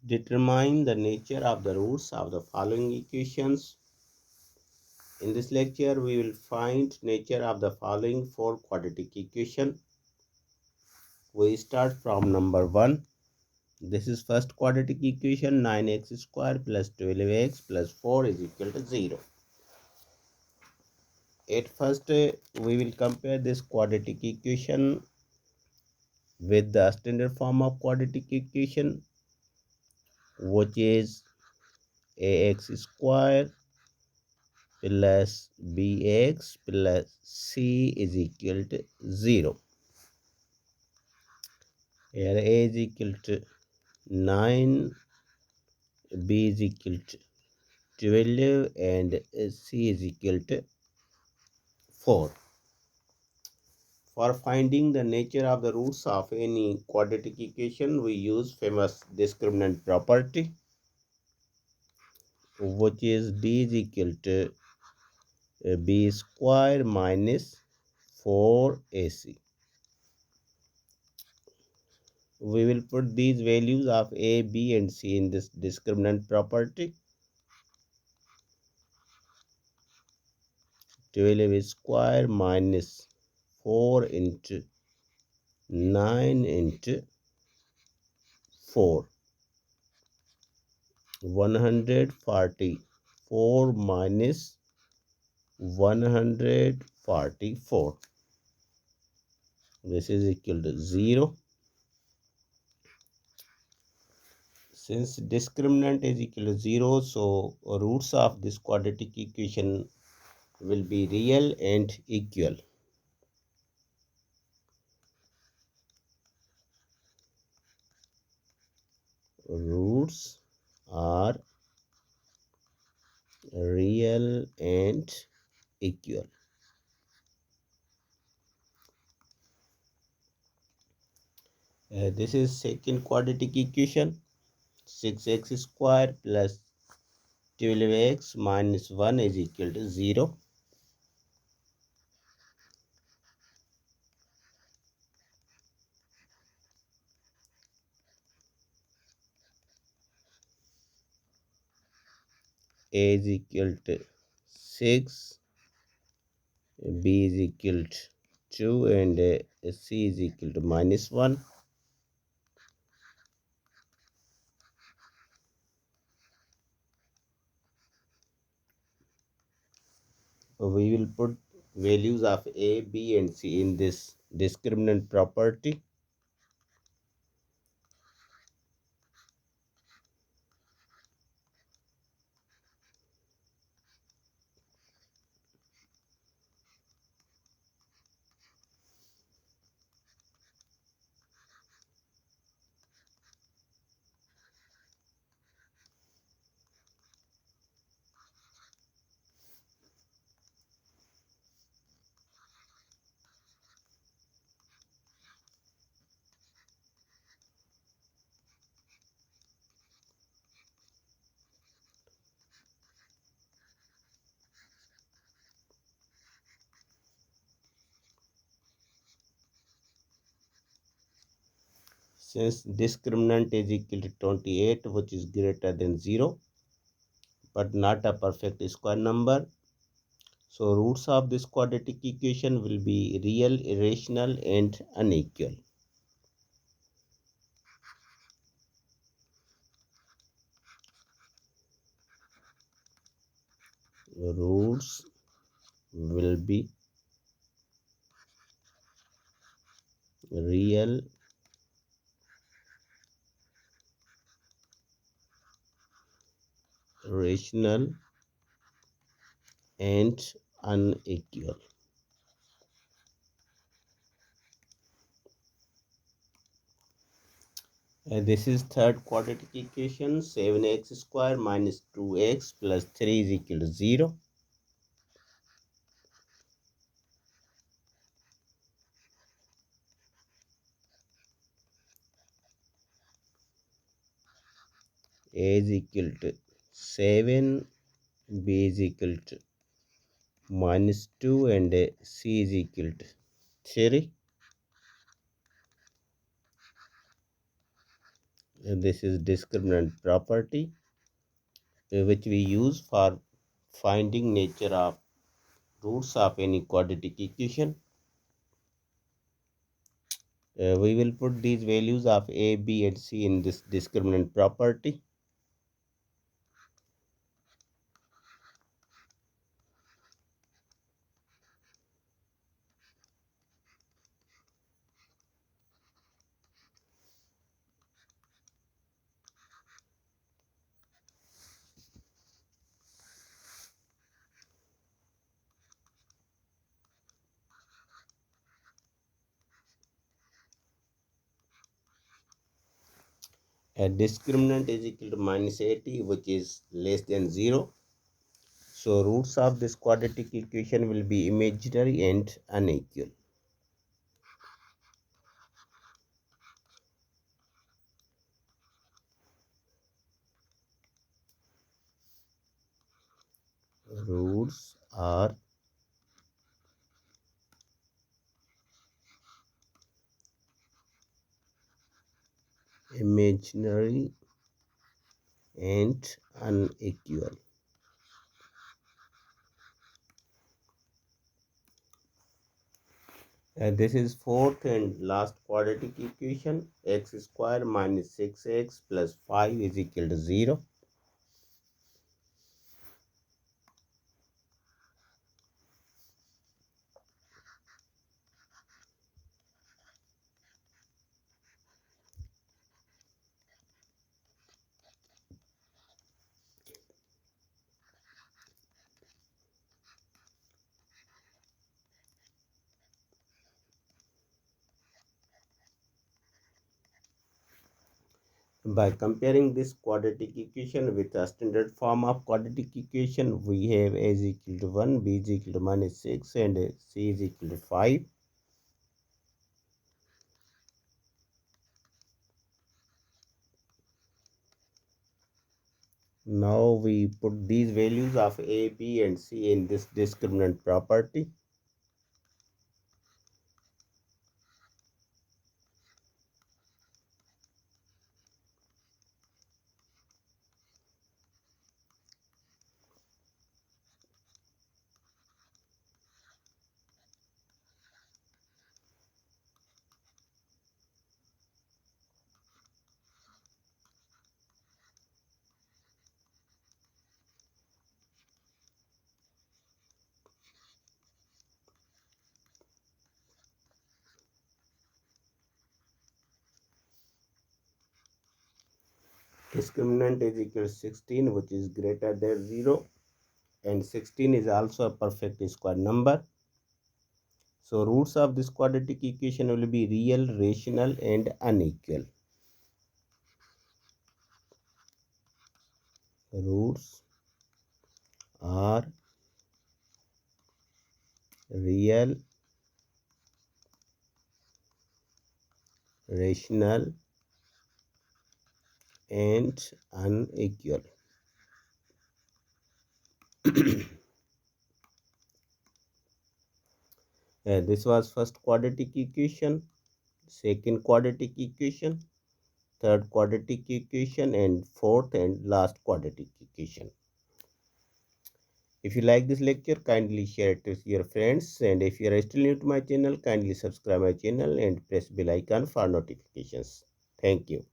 Determine the nature of the roots of the following equations. In this lecture, we will find nature of the following four quadratic equation. We start from number 1. This is first quadratic equation, 9x square plus 12x plus 4 is equal to 0. At first, we will compare this quadratic equation with the standard form of quadratic equation, which is ax square plus bx plus c is equal to 0. Here a is equal to 9, b is equal to 12 and c is equal to 4. For finding the nature of the roots of any quadratic equation, we use famous discriminant property, which is d is equal to b square minus 4ac. We will put these values of a, b and c in this discriminant property. 12 square minus 4 into 9 into 4. 144 minus 144. This is equal to 0. Since discriminant is equal to 0, so roots of this quadratic equation will be real and equal. Roots are real and equal. This is second quadratic equation. 6x square plus 12x minus 1 is equal to 0. A is equal to 6, b is equal to 2 and c is equal to minus 1. We will put values of a, b and c in this discriminant property. Since discriminant is equal to 28, which is greater than 0 but not a perfect square number, so roots of this quadratic equation will be real, irrational and unequal. Roots will be real, rational and unequal. This is third quadratic equation. 7x square minus 2x plus 3 is equal to 0. A is equal to 7, b is equal to minus 2 and c is equal to 3. This is discriminant property which we use for finding nature of roots of any quadratic equation. We will put these values of a, b, and c in this discriminant property. A discriminant is equal to minus 80, which is less than 0. So roots of this quadratic equation will be imaginary and unequal. Roots are imaginary and unequal. This is fourth and last quadratic equation. X square minus 6x plus 5 is equal to 0. By comparing this quadratic equation with a standard form of quadratic equation, we have a is equal to 1, b is equal to minus 6, and c is equal to 5. Now we put these values of a, b, and c in this discriminant property. Discriminant is equal to 16, which is greater than 0, and 16 is also a perfect square number. So roots of this quadratic equation will be real, rational, and unequal. Roots are real, rational, and unequal. This was first quadratic equation, second quadratic equation, third quadratic equation, and fourth and last quadratic equation. If you like this lecture, kindly share it with your friends, and if you are still new to my channel, kindly subscribe my channel and press bell icon for notifications. Thank you.